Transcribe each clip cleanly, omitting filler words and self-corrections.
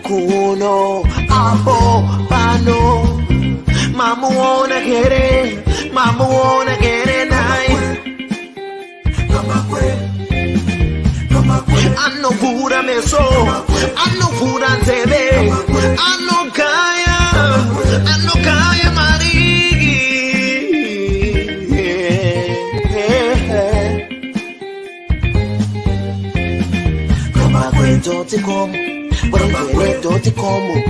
Kuno, abo, pano. Mama wanna get it, mama wanna get it nice. I know Buddha me so, I know Buddha tebe, I know Kaya Mari. Come back, don't you come? When don't you come?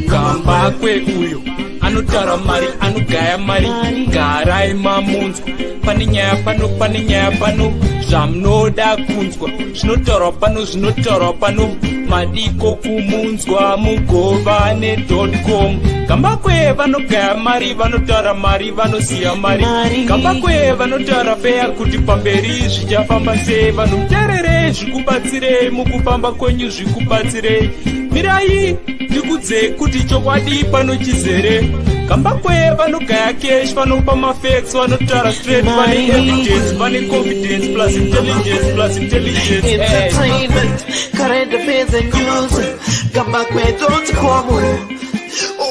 Kambakwe uyo anotara mari anogaya mari garai mamunzwa pane nyaya pano zvamunoda kunzwa zvinotaurwa pano madiko kumunzwa mugovane.com. Kambakwe vanogaya mari vanotara mari vanosiya mari Kambakwe vanotara feya kuti pamberi zvichafamba sei vanomuterere zvikubatsirei mukufamba kwenyu zvikubatsirei mirai ndikudze kuti chokwadi pano chizere Kambakwe vanogaya cash vanopa mafacts vanotara straight vane evidence vane confidence plus intelligence entertainment current affairs and news Kambakwe don't come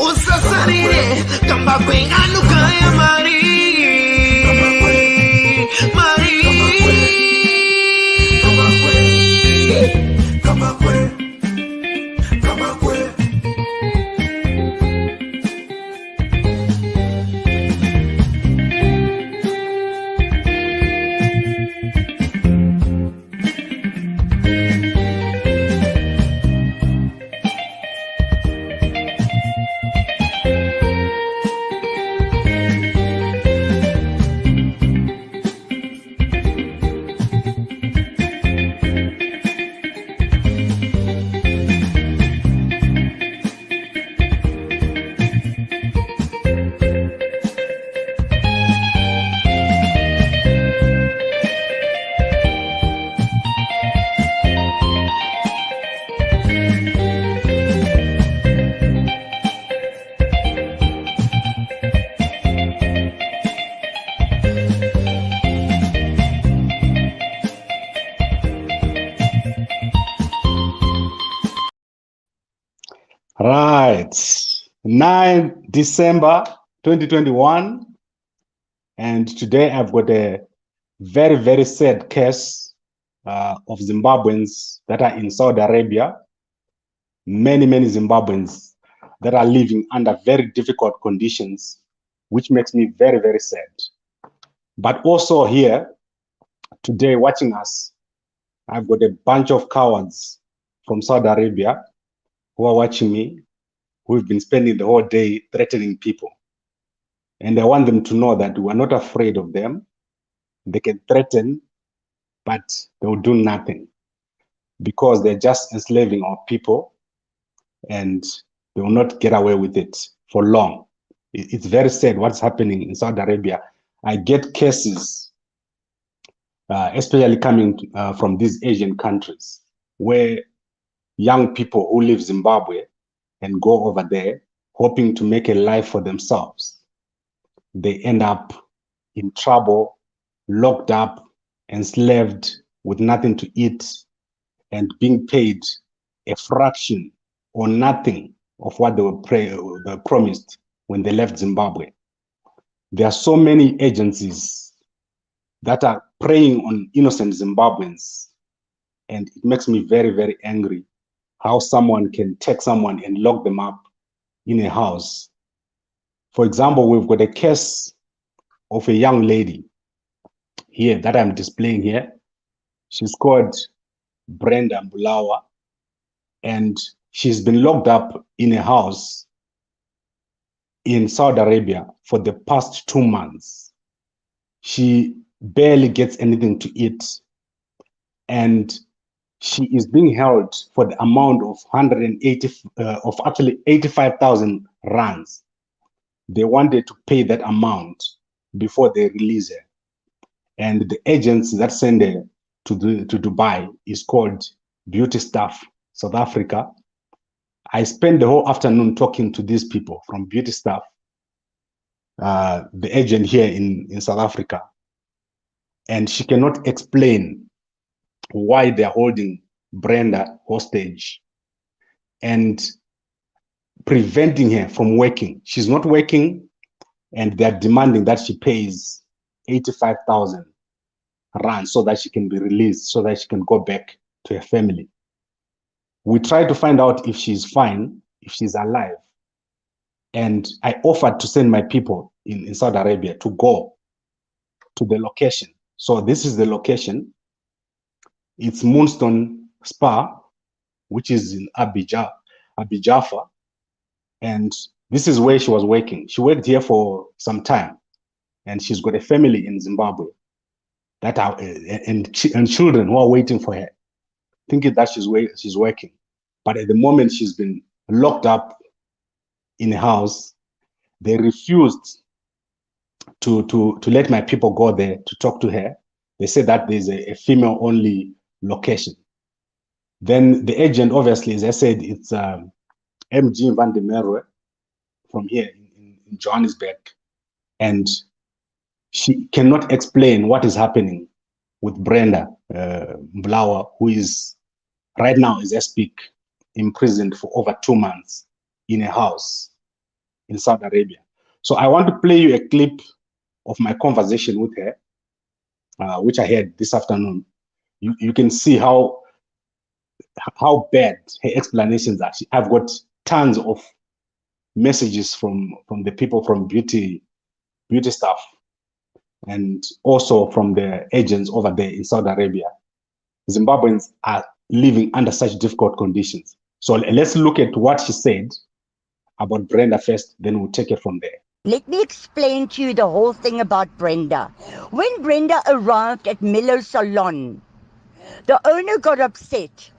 usasarire Kambakwe anogaya mari Right, 9 December 2021, and today I've got a very, very sad case of Zimbabweans that are in Saudi Arabia. Many Zimbabweans that are living under very difficult conditions, which makes me very, very sad. But also here, today watching us, I've got a bunch of cowards from Saudi Arabia who are watching me, who've been spending the whole day threatening people. And I want them to know that we're not afraid of them. They can threaten, but they will do nothing because they're just enslaving our people and they will not get away with it for long. It's very sad what's happening in Saudi Arabia. I get cases, especially coming from these Asian countries, where young people who leave Zimbabwe and go over there hoping to make a life for themselves, they end up in trouble, locked up, enslaved with nothing to eat, and being paid a fraction or nothing of what they were promised when they left Zimbabwe. There are so many agencies that are preying on innocent Zimbabweans, and it makes me very, very angry how someone can take someone and lock them up in a house. For example, we've got a case of a young lady here that I'm displaying here. She's called Brenda Mbulawa, and she's been locked up in a house in Saudi Arabia for the past 2 months. She barely gets anything to eat, and she is being held for the amount of 85,000 rands. They wanted to pay that amount before they release her. And the agency that sent her to Dubai is called Beauty Staff South Africa. I spent the whole afternoon talking to these people from Beauty Staff, the agent here in South Africa. And she cannot explain why they're holding Brenda hostage and preventing her from working. She's not working, and they're demanding that she pays 85,000 rand so that she can be released, so that she can go back to her family. We tried to find out if she's fine, if she's alive. And I offered to send my people in Saudi Arabia to go to the location. So this is the location. It's Moonstone Spa, which is in Abijafa. And this is where she was working. She worked here for some time, and she's got a family in Zimbabwe that are and children who are waiting for her, thinking that she's working. But at the moment, she's been locked up in a house. They refused to let my people go there to talk to her. They said that there's a female-only location. Then the agent, obviously, as I said, it's MG van der Merwe from here in Johannesburg. And she cannot explain what is happening with Brenda Mblawa, who is right now, as I speak, imprisoned for over 2 months in a house in Saudi Arabia. So I want to play you a clip of my conversation with her, which I had this afternoon. You can see how bad her explanations are. I've got tons of messages from the people from beauty staff, and also from the agents over there in Saudi Arabia. Zimbabweans are living under such difficult conditions. So let's look at what she said about Brenda first, then we'll take it from there. Let me explain to you the whole thing about Brenda. When Brenda arrived at Miller's salon, the owner got upset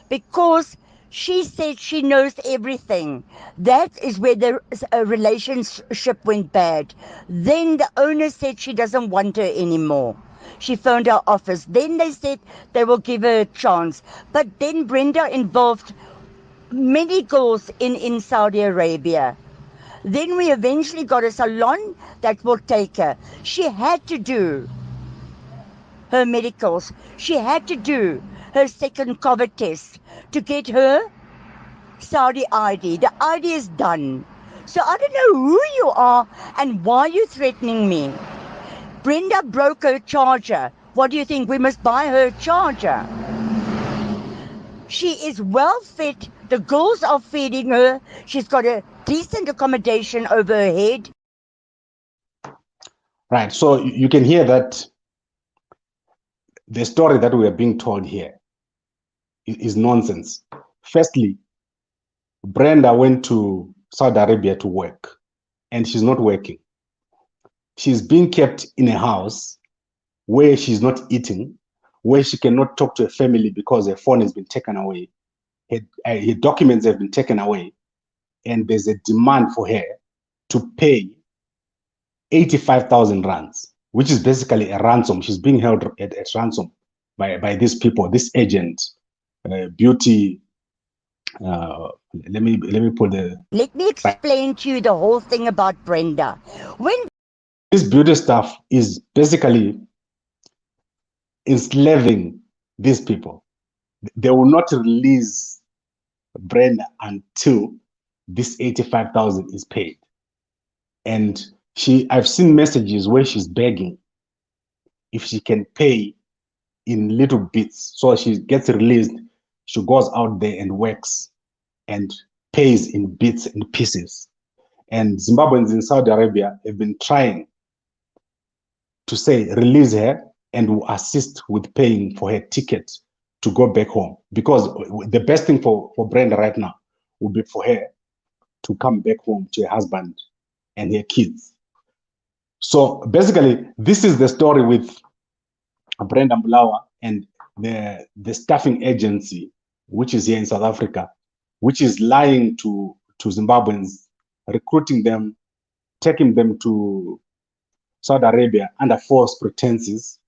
because she said she knows everything. That is where the relationship went bad. Then the owner said she doesn't want her anymore. She phoned our office. Then they said they will give her a chance. But then Brenda involved many girls in Saudi Arabia. Then we eventually got a salon that will take her. She had to do her medicals. She had to do her second COVID test to get her Saudi ID. The ID is done. So I don't know who you are and why you're threatening me. Brenda broke her charger. What do you think? We must buy her a charger. She is well fed. The girls are feeding her. She's got a decent accommodation over her head. Right. So you can hear that the story that we are being told here is nonsense. Firstly, Brenda went to Saudi Arabia to work, and she's not working. She's being kept in a house where she's not eating, where she cannot talk to her family because her phone has been taken away. Her documents have been taken away, and there's a demand for her to pay 85,000 rands, which is basically a ransom. She's being held at ransom by these people, this agent, beauty. Let me pull the. Let me explain to you the whole thing about Brenda. When this beauty stuff is basically enslaving these people. They will not release Brenda until this 85,000 is paid. And I've seen messages where she's begging if she can pay in little bits. So she gets released, she goes out there and works and pays in bits and pieces. And Zimbabweans in Saudi Arabia have been trying to say, release her and will assist with paying for her ticket to go back home. Because the best thing for Brenda right now would be for her to come back home to her husband and her kids. So basically, this is the story with Brenda Mblawa and the staffing agency, which is here in South Africa, which is lying to Zimbabweans, recruiting them, taking them to Saudi Arabia under false pretenses.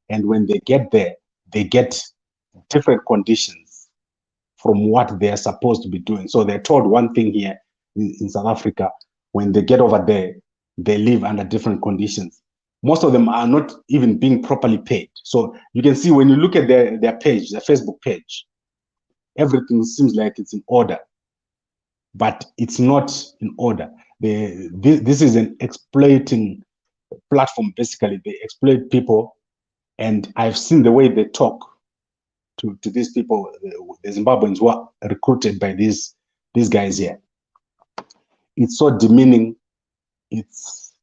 And when they get there, they get different conditions from what they are supposed to be doing. So they're told one thing here in South Africa. When they get over there, they live under different conditions. most of them are not even being properly paid. So you can see when you look at their page, their Facebook page, everything seems like it's in order, but it's not in order. This is an exploiting platform. Basically, they exploit people, and I've seen the way they talk to these people, the Zimbabweans who are recruited by these guys here. It's so demeaning. It's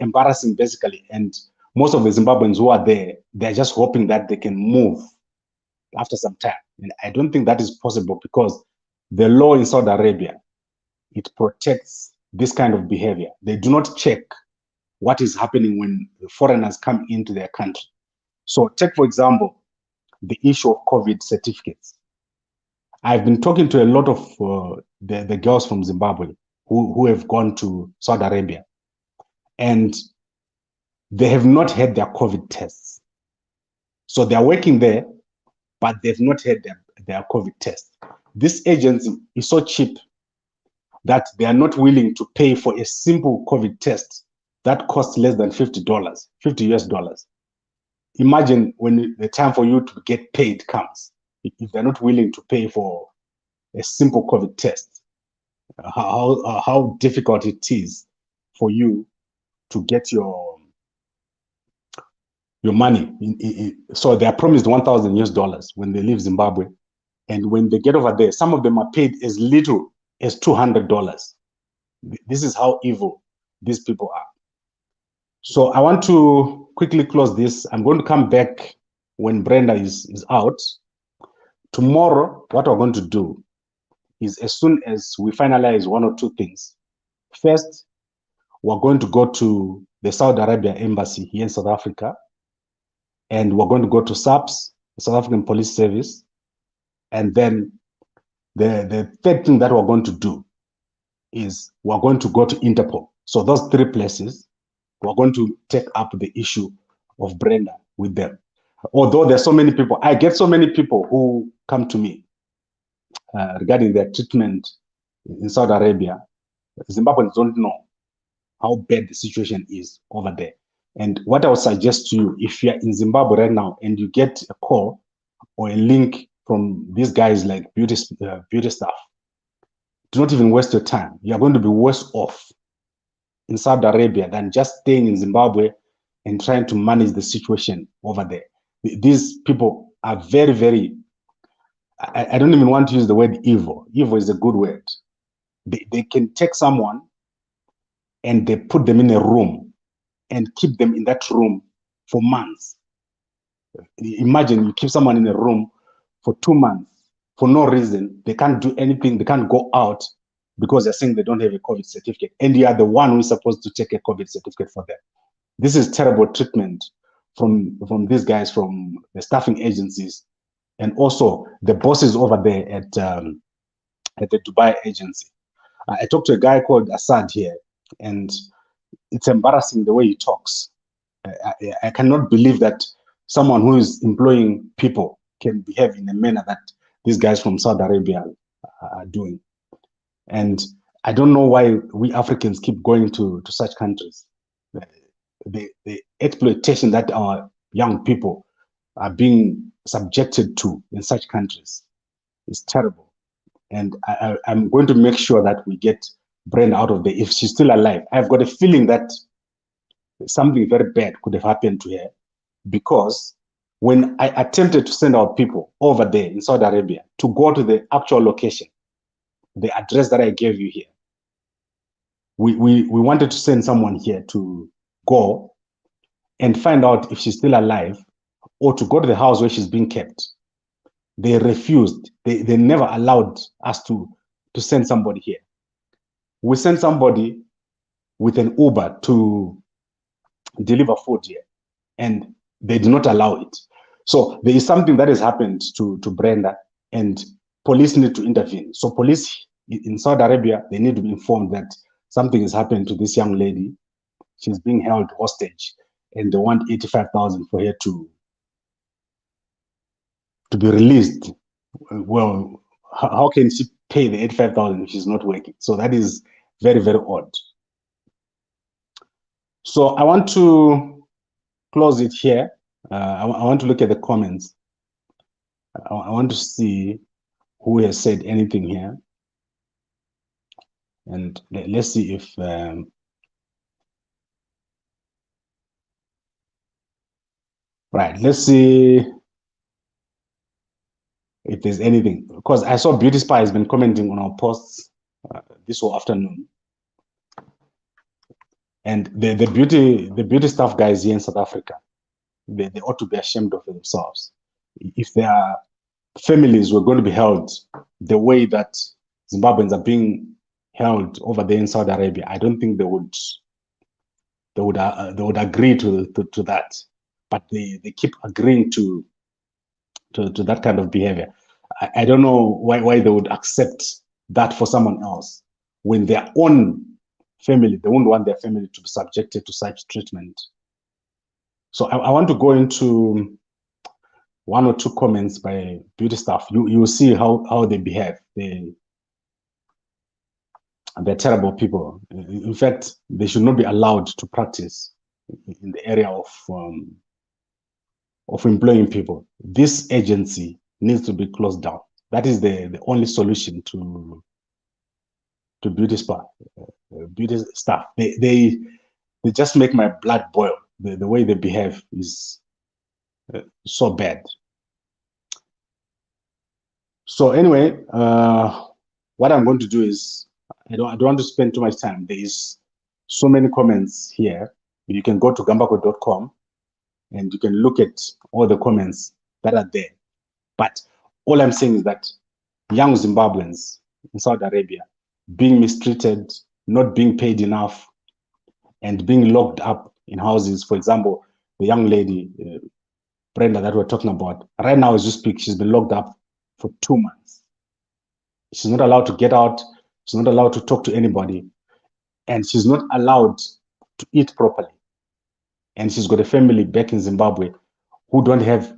embarrassing, basically. And most of the Zimbabweans who are there, they're just hoping that they can move after some time. And I don't think that is possible, because the law in Saudi Arabia, it protects this kind of behavior. They do not check what is happening when foreigners come into their country. So take, for example, the issue of COVID certificates. I've been talking to a lot of the girls from Zimbabwe who have gone to Saudi Arabia, and they have not had their COVID tests. So they're working there, but they've not had their COVID test. This agency is so cheap that they are not willing to pay for a simple COVID test that costs less than $50, 50 US dollars. Imagine when the time for you to get paid comes, if they're not willing to pay for a simple COVID test, how difficult it is for you to get your money. So they are promised 1,000 US dollars when they leave Zimbabwe, and when they get over there, some of them are paid as little as $200. This is how evil these people are. So I want to quickly close this. I'm going to come back when Brenda is out. Tomorrow, what we're going to do is, as soon as we finalize one or two things, first, we're going to go to the Saudi Arabia embassy here in South Africa, and we're going to go to SAPS, the South African Police Service, and then the third thing that we're going to do is we're going to go to Interpol. So those three places, we're going to take up the issue of Brenda with them. Although there's so many people, I get so many people who come to me regarding their treatment in Saudi Arabia. Zimbabweans don't know how bad the situation is over there. And what I would suggest to you, if you're in Zimbabwe right now and you get a call or a link from these guys like beauty staff, do not even waste your time. You're going to be worse off in Saudi Arabia than just staying in Zimbabwe and trying to manage the situation over there. These people are very, very, I don't even want to use the word evil. Evil is a good word. They can take someone and they put them in a room and keep them in that room for months. Imagine you keep someone in a room for 2 months for no reason. They can't do anything. They can't go out because they're saying they don't have a COVID certificate. And you are the one who is supposed to take a COVID certificate for them. This is terrible treatment from these guys, from the staffing agencies, and also the bosses over there at the Dubai agency. I talked to a guy called Assad here, and it's embarrassing the way he talks. I cannot believe that someone who is employing people can behave in a manner that these guys from Saudi Arabia are doing. And I don't know why we Africans keep going to such countries. The exploitation that our young people are being subjected to in such countries is terrible. And I'm going to make sure that we get Brenda out of there if she's still alive. I've got a feeling that something very bad could have happened to her, because when I attempted to send our people over there in Saudi Arabia to go to the actual location, the address that I gave you here, we wanted to send someone here to go and find out if she's still alive, or to go to the house where she's being kept. They refused. They never allowed us to send somebody here. We sent somebody with an Uber to deliver food here, and they do not allow it. So there is something that has happened to Brenda, and police need to intervene. So police in Saudi Arabia, they need to be informed that something has happened to this young lady. She's being held hostage, and they want 85,000 for her to be released. Well, how can she pay the 85,000 if she's not working? So that is very, very odd. So I want to close it here. I want to look at the comments. I want to see who has said anything here. And let's see if right, let's see if there's anything, because I saw Beauty Spy has been commenting on our posts this whole afternoon. And the beauty staff guys here in South Africa, they ought to be ashamed of themselves. If their families were going to be held the way that Zimbabweans are being held over there in Saudi Arabia, I don't think they would agree to that. But they keep agreeing to that kind of behavior. I don't know why they would accept that for someone else when their own family, they wouldn't want their family to be subjected to such treatment. So I want to go into one or two comments by beauty staff. You will see how they behave. They're terrible people. In fact, they should not be allowed to practice in the area of employing people. This agency needs to be closed down. That is the only solution to beauty spa, beauty staff. They just make my blood boil. The way they behave is so bad. So anyway, what I'm going to do is, I don't want to spend too much time. There is so many comments here. You can go to gambako.com and you can look at all the comments that are there. But all I'm saying is that young Zimbabweans in Saudi Arabia being mistreated, not being paid enough, and being locked up in houses. For example, the young lady, Brenda, that we're talking about, right now as you speak, she's been locked up for 2 months. She's not allowed to get out. She's not allowed to talk to anybody. And she's not allowed to eat properly. And she's got a family back in Zimbabwe who don't have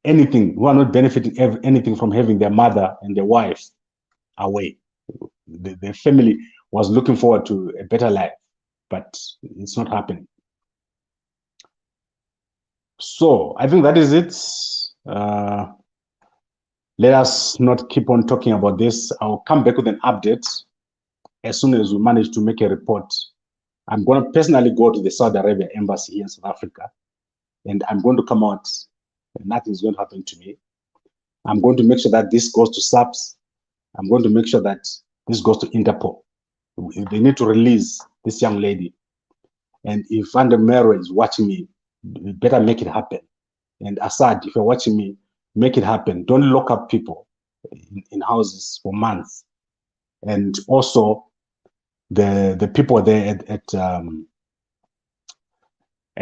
anything, who are not benefiting anything from having their mother and their wife away. The family was looking forward to a better life, but it's not happening. So I think that is it. Let us not keep on talking about this. I'll come back with an update as soon as we manage to make a report. I'm going to personally go to the Saudi Arabia embassy here in South Africa, and I'm going to come out, and nothing's going to happen to me. I'm going to make sure that this goes to SAPS. I'm going to make sure that this goes to Interpol. They need to release this young lady. And if Van der Merwe is watching me, you better make it happen. And Assad, if you're watching me, make it happen. Don't lock up people in houses for months. And also, the people there at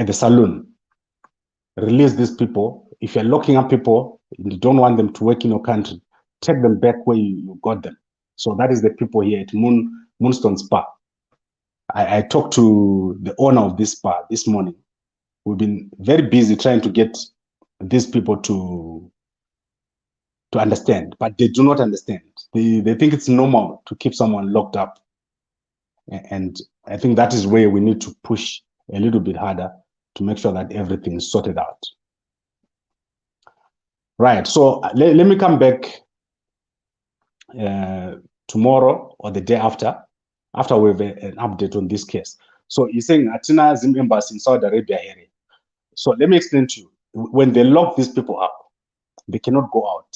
the saloon, release these people. If you're locking up people, you don't want them to work in your country, take them back where you got them. So that is the people here at Moonstone Spa. I talked to the owner of this spa this morning. We've been very busy trying to get these people to understand, but they do not understand. They think it's normal to keep someone locked up. And I think that is where we need to push a little bit harder to make sure that everything is sorted out. Right, so let me come back tomorrow or the day after we have an update on this case. So you're saying Atina Zim embassy in Saudi Arabia area. So let me explain to you. When they lock these people up, they cannot go out.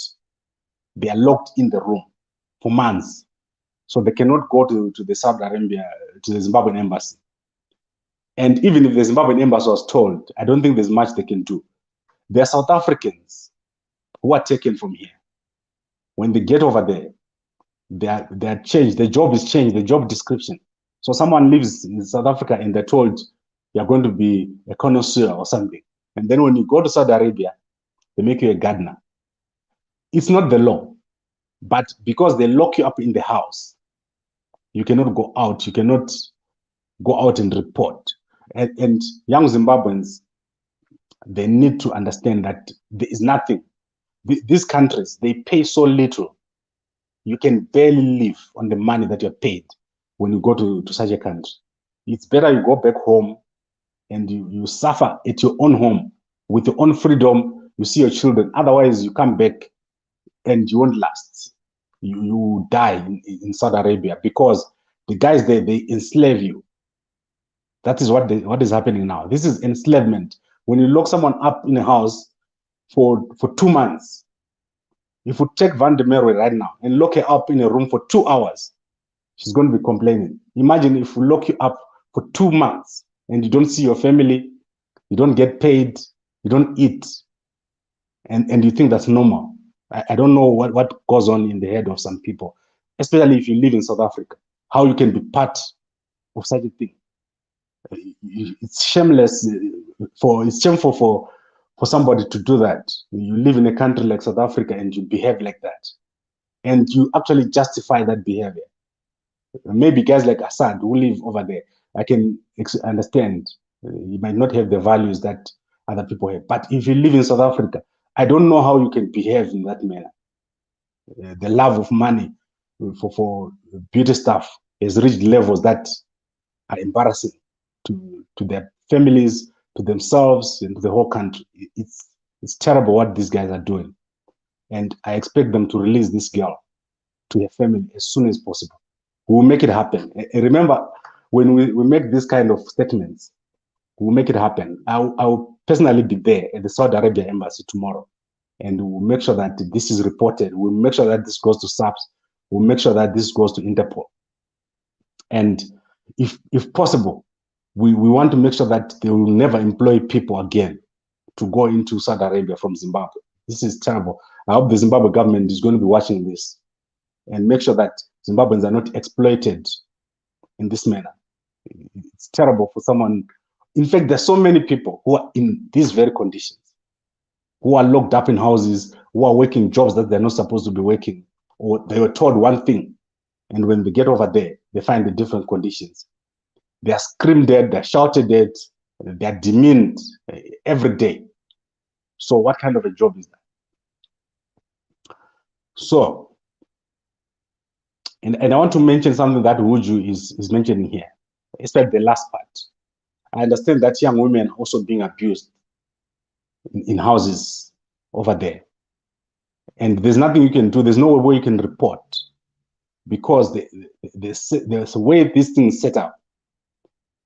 They are locked in the room for months. So they cannot go to the Saudi Arabia, to the Zimbabwean embassy. And even if the Zimbabwean embassy was told, I don't think there's much they can do. There are South Africans who are taken from here. When they get over there, they are changed. The job is changed, the job description. So someone lives in South Africa and they're told you're going to be a connoisseur or something. And then when you go to Saudi Arabia, they make you a gardener. It's not the law, but because they lock you up in the house, you cannot go out. You cannot go out and report. And young Zimbabweans, they need to understand that there is nothing. These countries, they pay so little. You can barely live on the money that you're paid when you go to such a country. It's better you go back home and you suffer at your own home with your own freedom. You see your children. Otherwise, you come back and you won't last. You die in Saudi Arabia because the guys there, they enslave you. That is what is happening now. This is enslavement. When you lock someone up in a house for 2 months, if you take Van der Merwe right now and lock her up in a room for 2 hours, she's going to be complaining. Imagine if we lock you up for 2 months and you don't see your family, you don't get paid, you don't eat, and you think that's normal. I don't know what goes on in the head of some people, especially if you live in South Africa, how you can be part of such a thing. It's shameless it's shameful for somebody to do that. You live in a country like South Africa and you behave like that, and you actually justify that behavior. Maybe guys like Assad who live over there, I can understand. You might not have the values that other people have, but if you live in South Africa, I don't know how you can behave in that manner. The love of money for beauty stuff has reached levels that are embarrassing to their families, to themselves, and to the whole country. It's terrible what these guys are doing, and I expect them to release this girl to her family as soon as possible. We will make it happen. And remember, when we make this kind of statements, we'll make it happen. I'll personally be there at the Saudi Arabia embassy tomorrow, and we'll make sure that this is reported. We'll make sure that this goes to SAPS. We'll make sure that this goes to Interpol. And if possible, we want to make sure that they will never employ people again to go into Saudi Arabia from Zimbabwe. This is terrible. I hope the Zimbabwe government is going to be watching this and make sure that Zimbabweans are not exploited in this manner. It's terrible for someone. In fact, there's so many people who are in these very conditions, who are locked up in houses, who are working jobs that they're not supposed to be working, or they were told one thing, and when they get over there, they find the different conditions. They are screamed at, they're shouted at, they're demeaned every day. So what kind of a job is that? So, and I want to mention something that Wuju is mentioning here, especially the last part. I understand that young women are also being abused in houses over there. And there's nothing you can do. There's no way you can report because there's a way this thing is set up.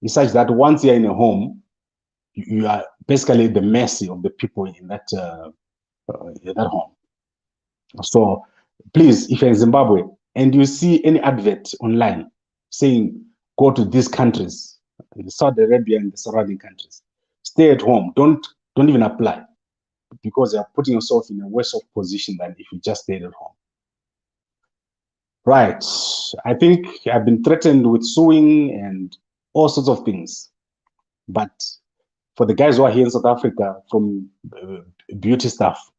It's such that once you're in a home, you are basically the mercy of the people in that home. So please, if you're in Zimbabwe and you see any advert online saying go to these countries, Saudi Arabia and the surrounding countries, stay at home. Don't even apply because you're putting yourself in a worse off position than if you just stayed at home. Right. I think I've been threatened with suing and all sorts of things. But for the guys who are here in South Africa from beauty stuff,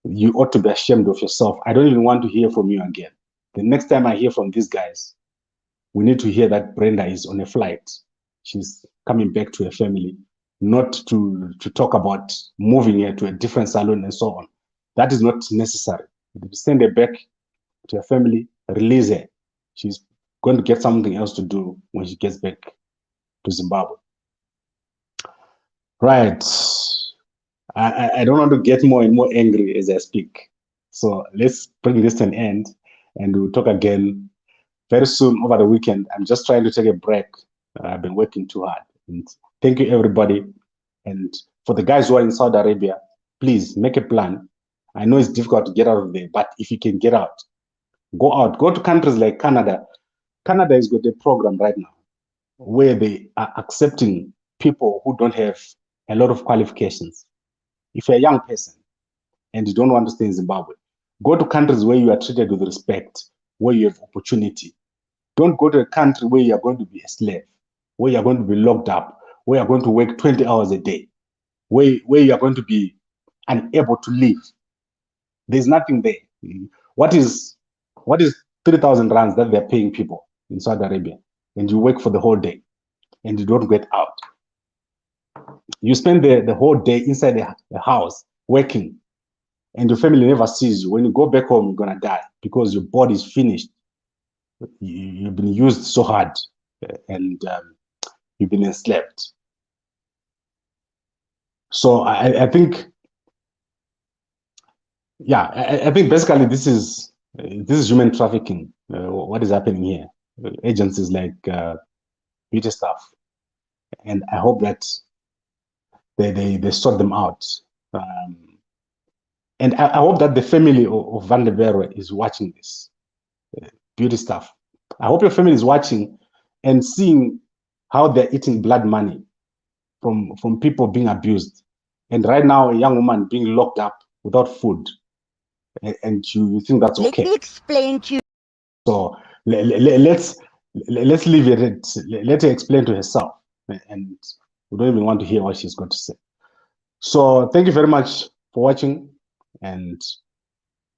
you ought to be ashamed of yourself. I don't even want to hear from you again. The next time I hear from these guys, we need to hear that Brenda is on a flight. She's coming back to her family, not to talk about moving her to a different salon and so on. That is not necessary. Send her back to her family, release her. She's going to get something else to do when she gets back to Zimbabwe. Right. I don't want to get more and more angry as I speak. So let's bring this to an end and we'll talk again very soon over the weekend. I'm just trying to take a break. I've been working too hard. And thank you, everybody. And for the guys who are in Saudi Arabia, please make a plan. I know it's difficult to get out of there, but if you can get out, go out. Go to countries like Canada. Canada has got a program right now where they are accepting people who don't have a lot of qualifications. If you're a young person and you don't want to stay in Zimbabwe, go to countries where you are treated with respect, where you have opportunity. Don't go to a country where you are going to be a slave, where you are going to be locked up, where you are going to work 20 hours a day, where you are going to be unable to live. There's nothing there. What is 3,000 rands that they're paying people in Saudi Arabia, and you work for the whole day and you don't get out? You spend the whole day inside the house working and your family never sees you. When you go back home, you're going to die because your body is finished. You've been used so hard and you've been enslaved. So I think, yeah, I think basically this is human trafficking. What is happening here? Agencies like beauty staff, and I hope that they sort them out. Um, and I hope that the family of Van der Merwe is watching this beauty staff. I hope your family is watching and seeing how they're eating blood money from people being abused. And right now, a young woman being locked up without food, and you think that's okay. Let me explain to you. So let's leave it. Let her explain to herself, and we don't even want to hear what she's got to say. So thank you very much for watching, and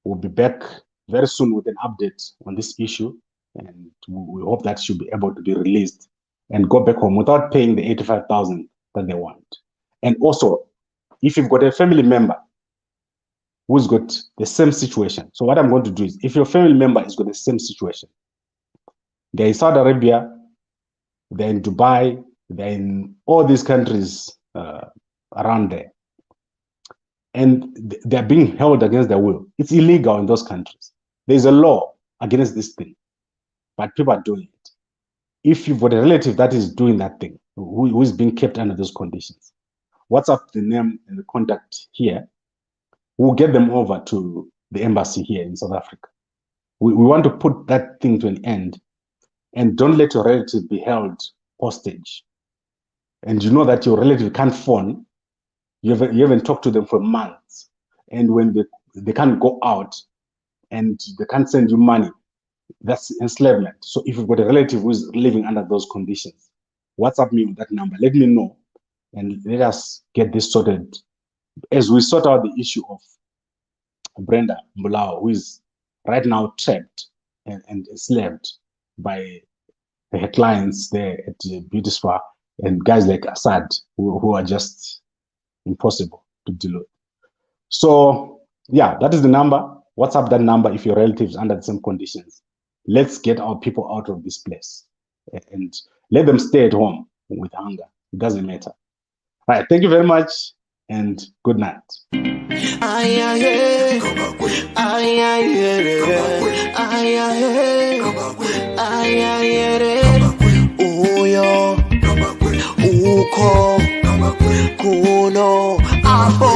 we'll be back very soon with an update on this issue, and we hope that she'll be able to be released and go back home without paying the 85,000 that they want. And also, if you've got a family member who's got the same situation, so what I'm going to do is, if your family member has got the same situation, they're in Saudi Arabia, they're in Dubai, they're in all these countries around there, and they're being held against their will. It's illegal in those countries. There's a law against this thing, but people are doing it. If you've got a relative that is doing that thing, who is being kept under those conditions, WhatsApp the name and the contact here. We'll get them over to the embassy here in South Africa. We want to put that thing to an end, and don't let your relative be held hostage. And you know that your relative can't phone, you haven't talked to them for months, and when they can't go out and they can't send you money, that's enslavement. So if you've got a relative who's living under those conditions, WhatsApp me with that number, let me know, and let us get this sorted as we sort out the issue of Brenda Mbulao, who is right now trapped and enslaved by her clients there at the beauty spa, and guys like Assad who are just impossible to deal with. So yeah, that is the number. WhatsApp that number if your relatives under the same conditions. Let's get our people out of this place and let them stay at home with hunger. It doesn't matter. All right, thank you very much and good night. Uko kuno apo